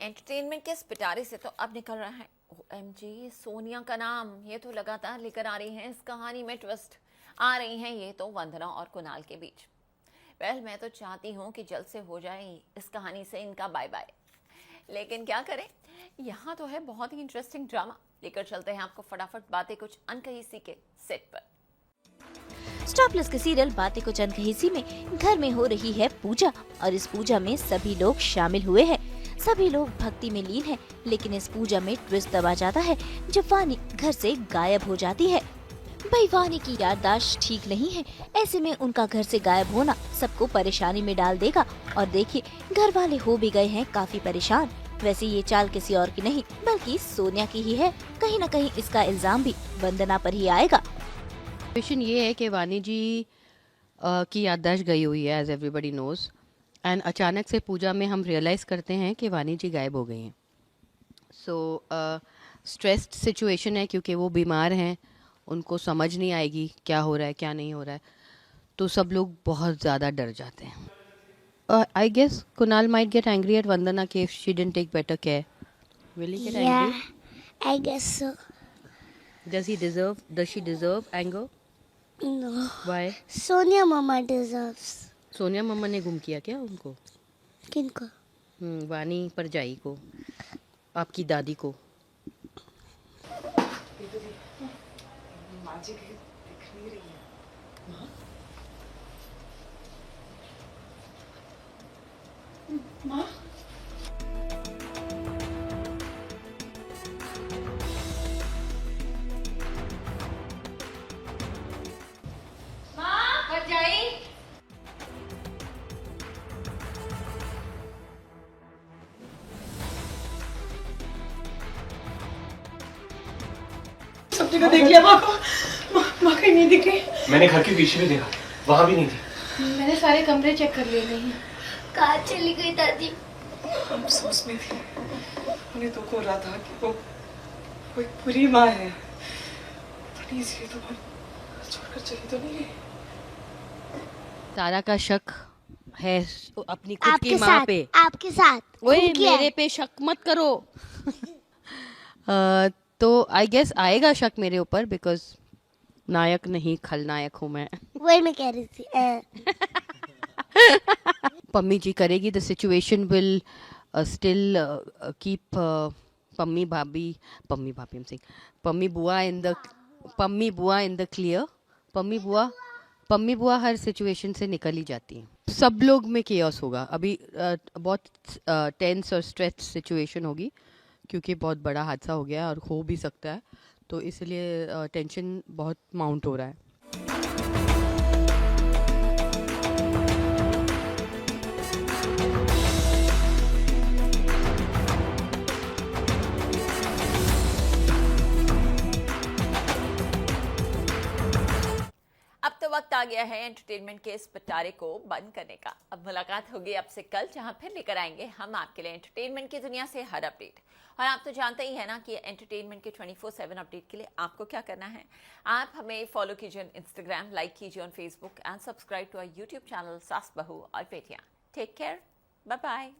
Entertainment के इस पिटारे से तो अब निकल रहा है ओएमजी सोनिया का नाम। ये तो लगातार लेकर आ रही हैं इस कहानी में ट्विस्ट। आ रही हैं ये तो वंदना और कुणाल के बीच। मैं तो चाहती हूँ कि जल्द से हो जाए इस कहानी से इनका बाय बाय, लेकिन क्या करें, यहाँ तो है बहुत ही इंटरेस्टिंग ड्रामा। लेकर चलते हैं आपको फटाफट बातें कुछ अनकही सी के सेट पर। स्टार प्लस के सीरियल बातें कुछ अनकही सी में घर में हो रही है पूजा और इस पूजा में सभी लोग शामिल हुए हैं। सभी लोग भक्ति में लीन हैं, लेकिन इस पूजा में ट्विस्ट दबा जाता है जब वानी घर से गायब हो जाती है। भाई वानी की याददाश्त ठीक नहीं है, ऐसे में उनका घर से गायब होना सबको परेशानी में डाल देगा। और देखिए, घर वाले हो भी गए हैं काफी परेशान। वैसे ये चाल किसी और की नहीं बल्कि सोनिया की ही है। कहीं न कहीं इसका इल्जाम भी वंदना पर ही आएगा। क्वेश्चन ये है कि वानी जी की याददाश्त गई हुई है, एज एवरीबडी नोज, एंड अचानक से पूजा में हम रियलाइज़ करते हैं कि वानी जी गायब हो गई हैं। सो स्ट्रेस्ड सिचुएशन है क्योंकि वो बीमार हैं, उनको समझ नहीं आएगी क्या हो रहा है क्या नहीं हो रहा है, तो सब लोग बहुत ज़्यादा डर जाते हैं। I guess Kunal might get angry at Vandana कि if she didn't take better care. Will he get angry? I guess so. Does she deserve anger? No. Why? Sonia Mama deserves. Sonia मम्मा ने गुम किया क्या उनको? किनको? वानी परजाई को, आपकी दादी को। सब जगह देख लिया माँ को, माँ कहीं नहीं दिख रही। मैंने घर के पीछे भी देखा, वहाँ भी नहीं थी। मैंने सारे कमरे चेक कर लिए, नहीं। कहाँ चली गई दादी? हम सोच में थी, उन्हें दुख हो रहा था कि वो कोई बुरी माँ है, तो नहीं इसलिए तो छोड़कर चली तो नहीं गई। तारा का शक है अपनी खुद की आपके माँ साथ, पे। आपके साथ। ओए उनकी है। मेरे पे शक मत करो। तो आई गेस आएगा शक मेरे ऊपर, बिकॉज नायक नहीं खलनायक हूँ मैं। वही मैं कह रही थी। पम्मी जी करेगी, the situation will still keep Pammi बुआ इन द क्लियर। पम्मी बुआ हर सिचुएशन से निकल ही जाती हैं। सब लोग में केओस होगा अभी, बहुत टेंस और स्ट्रेच सिचुएशन होगी क्योंकि बहुत बड़ा हादसा हो गया और हो भी सकता है, तो इसलिए टेंशन बहुत माउंट हो रहा है। अब तो वक्त आ गया है एंटरटेनमेंट के इस पिटारे को बंद करने का। अब मुलाकात होगी आपसे कल, जहां फिर लेकर आएंगे हम आपके लिए एंटरटेनमेंट की दुनिया से हर अपडेट। और आप तो जानते ही है ना कि एंटरटेनमेंट के 24/7 अपडेट के लिए आपको क्या करना है। आप हमें फॉलो कीजिए ऑन इंस्टाग्राम, लाइक कीजिए on Facebook and subscribe to our YouTube channel Saas Bahu और बेटियां। Take care, bye bye.